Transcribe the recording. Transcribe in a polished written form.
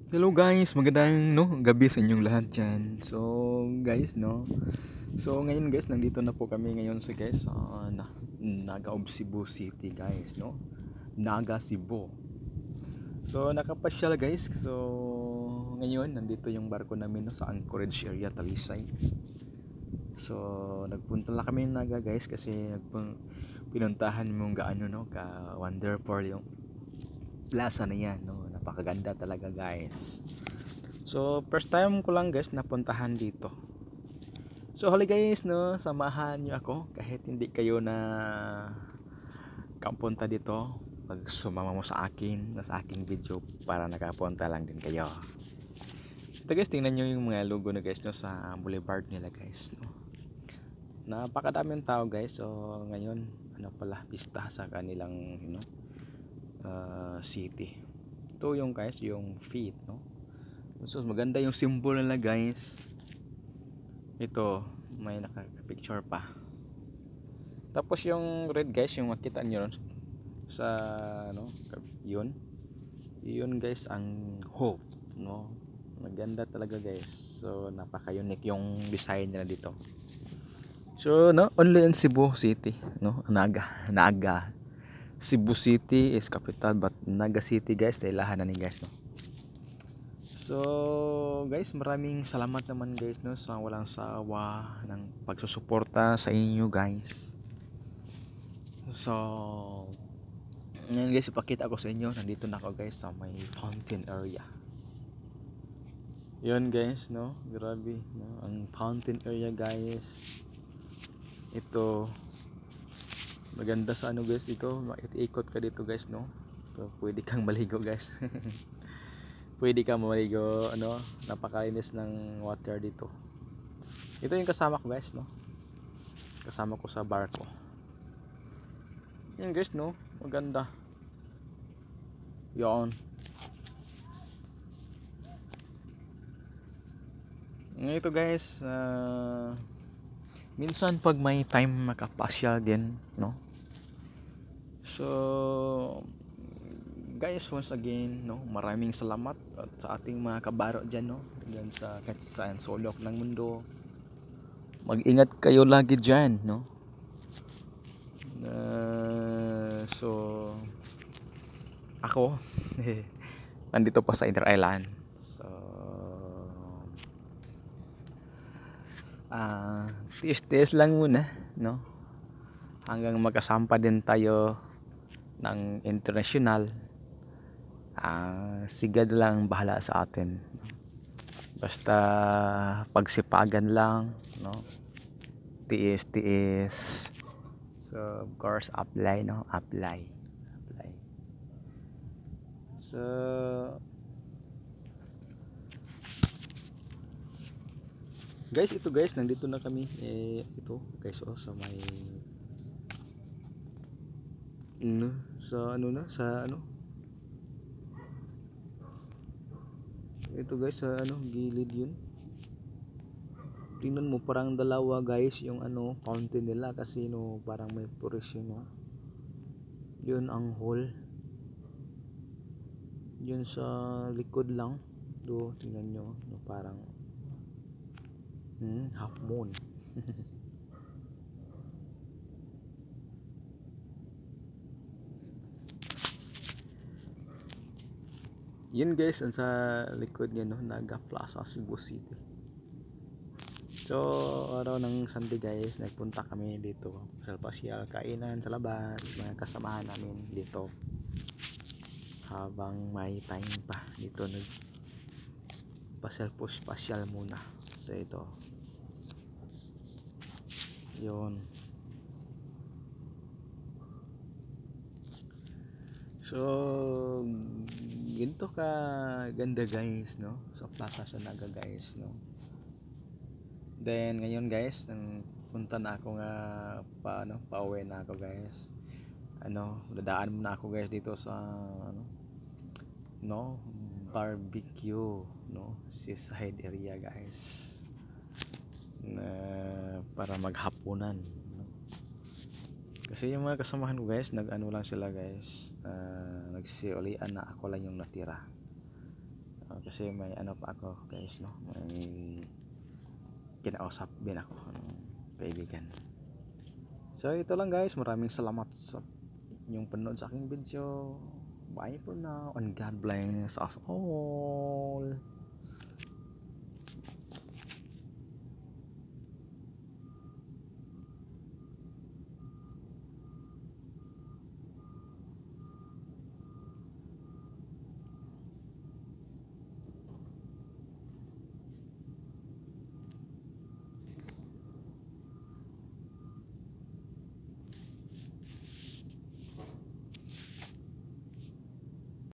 Hello guys, magandang gabi sa inyong lahat diyan. So guys, So ngayon guys, nandito na po kami ngayon sa Naga of Cebu City guys, Naga Cebu. So nakapasyal guys. So ngayon nandito yung barko namin sa Anchorage area, Talisay. So nagpunta lang kami ng Naga guys kasi pinuntahan mo gaano ka wonderful yung plaza na yan, napakaganda talaga guys. So first time ko lang guys napuntahan dito. So hali guys, samahan niyo ako kahit hindi kayo na kapunta dito. Pag sumama mo sa aking video para nakapunta lang din kayo. Ito guys, tingnan niyo yung mga logo na guys sa boulevard nila guys, Napakadaming tao guys. So ngayon pista sa kanilang city. Ito yung guys, yung feet, So maganda yung symbol nila guys. Ito, may naka-picture pa. Tapos yung red guys, yung makita nyo sa yun. Yun guys ang hope, Maganda talaga guys. So napaka-unique yung design nila dito. So only in Cebu City, Naga. Cebu City is capital but Naga City guys, ilahan na ni guys, So guys, maraming salamat naman guys sa walang sawa ng pagsusuporta sa inyo guys. So ngayon guys, ipakita ko sa inyo, nandito na ako guys sa may fountain area. Yun guys, grabe, ang fountain area guys. Ito maganda sa guys, ito ikot ka dito guys, So, pwede kang maligo guys. Pwede kang maligo, napakalinis ng water dito. Ito yung kasama ko guys, kasama ko sa barko. Yun guys, maganda. Yon. Ito guys, minsan pag may time makapasyal din, So guys, once again, maraming salamat at sa ating mga kabaro diyan, diyan sa kahit saan sulok ng mundo. Mag-ingat kayo lagi diyan, so ako nandito pa sa Inter Island. So tiis-tiis lang muna, hanggang magkasampa din tayo ng international. Sigad lang bahala sa atin, basta pagsipagan lang, tiis. So of course apply, apply. So guys, ito guys, nandito na kami. Ito guys, sa may ito guys, sa gilid yun. Tingnan mo, parang dalawa guys yung fountain nila kasi parang may puris yun, yun ang hole. Yun sa likod lang do, tingnan nyo, parang half moon. Yun guys, ang sa likod niya, Naga Plaza, Cebu City. So araw ng Sunday guys, nagpunta kami dito sa pasyal, kainan sa labas, mga kasamahan namin dito habang may time pa dito, pasyal muna. So ito yun. So ganito ka ganda guys, sa plaza sa Naga guys, Then ngayon guys, punta na ako nga pauwi na ako guys. Dadaan muna ako guys dito sa barbecue, seaside area guys. Para maghapunan, Kasi yung mga kasamahan ko guys, lang sila guys, nagsisiulian na, ako lang yung natira. Kasi may ano pa ako guys, no, may kinausap din ako kaibigan. So ito lang guys, maraming salamat sa inyong panood sa aking video. Bye for now and God bless us all.